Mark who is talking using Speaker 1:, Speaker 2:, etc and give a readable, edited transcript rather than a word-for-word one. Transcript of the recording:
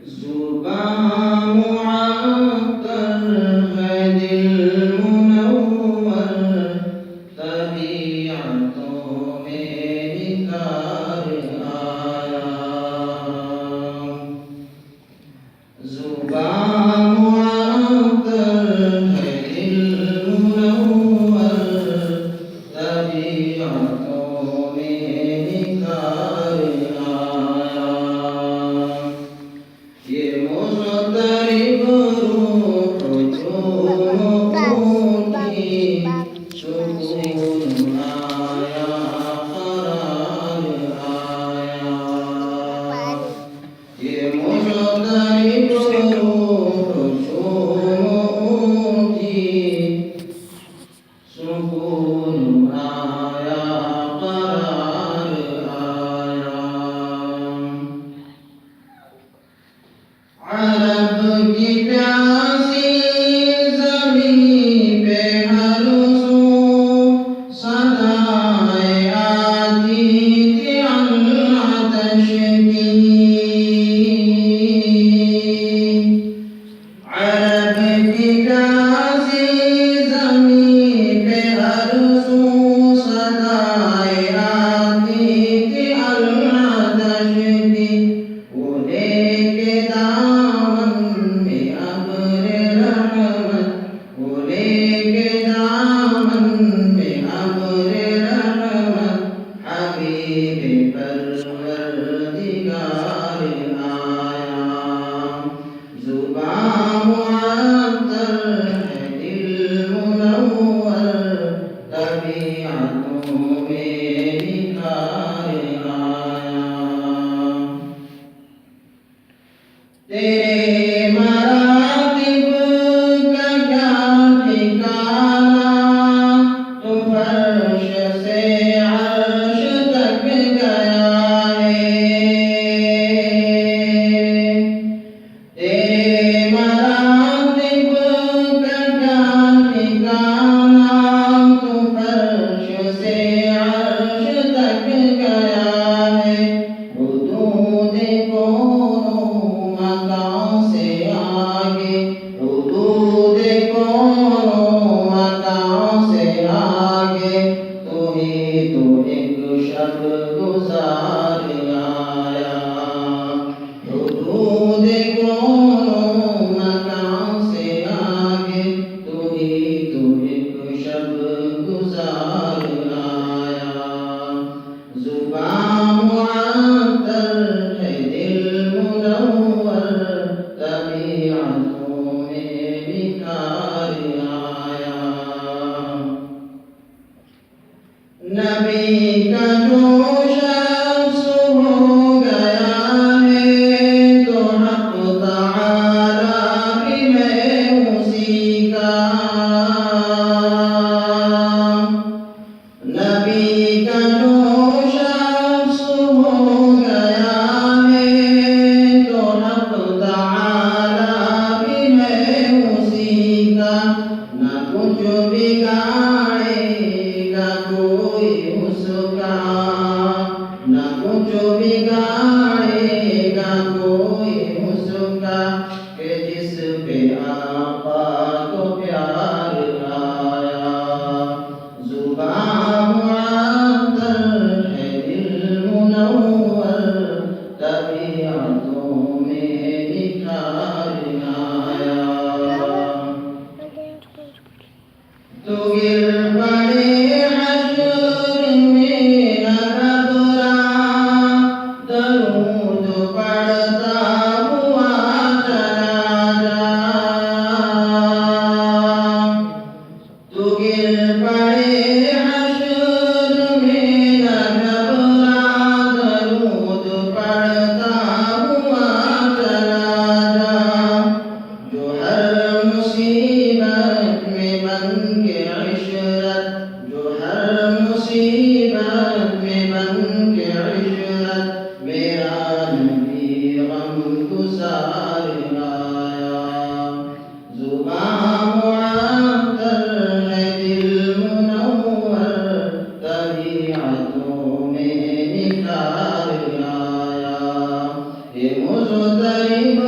Speaker 1: जुबान मुअत्तर है दिल मुनव्वर तबीयतों में निखार आया। जुबान मुअत्तर है दिल मुनव्वर तबीयतों में निखार आया। ये मुज़्तरिब रूह जुनून की सुकून आया क़रार आया। ये मुज़्तरिब रूह जुनून की सुकून आया क़रार आया। अरब की प्यासी ज़मीं पे हर सू सदाएं आती थी अल-अतश की। अरब की प्यासी ज़मीं पे हर सू सदाएं आती थी अल-अतश की। वो लेके दामन में अब्र रहमत, वो लेके दामन में अब्र रहमत हबीब परवरदिगार आया। जुबान मुअत्तर है दिल मुनव्वर तबीयतों में निखार आया। तेरे मरातिब का क्या ठिकाना, तू फर्श से अर्श तक गया है। तेरे मरातिब का क्या ठिकाना, तू फर्श से अर्श तक गया है। हुदूद कौनो मकां से आगे, हुदूद कौनो मकां से आगे, तू ही तो एक शब गुज़ार आया। हुदूद कौनो मकां से आगे, तू ही तो एक शब गुज़ार आया। जुबान मुअत्तर है दिल मुनव्वर तबीयतों में निखार आया। नबी का जो शख्स हो गया है, तो हक़ तआला भी है उसी का। नबी का जो शख्स हो गया है, तो हक़ तआला भी है उसी का। न कुछ बिगाड़ेगा कोई उसका, न कुछ बिगाड़ेगा कोई उसका, कि जिस पे आका को प्यार आया। जुबान मुअत्तर है दिल मुनव्वर तबीयतों में निखार आया। तो गिर पड़े हश्र में न घबरा, दरूद पढ़ता हुआ चला ये मुज़तरिब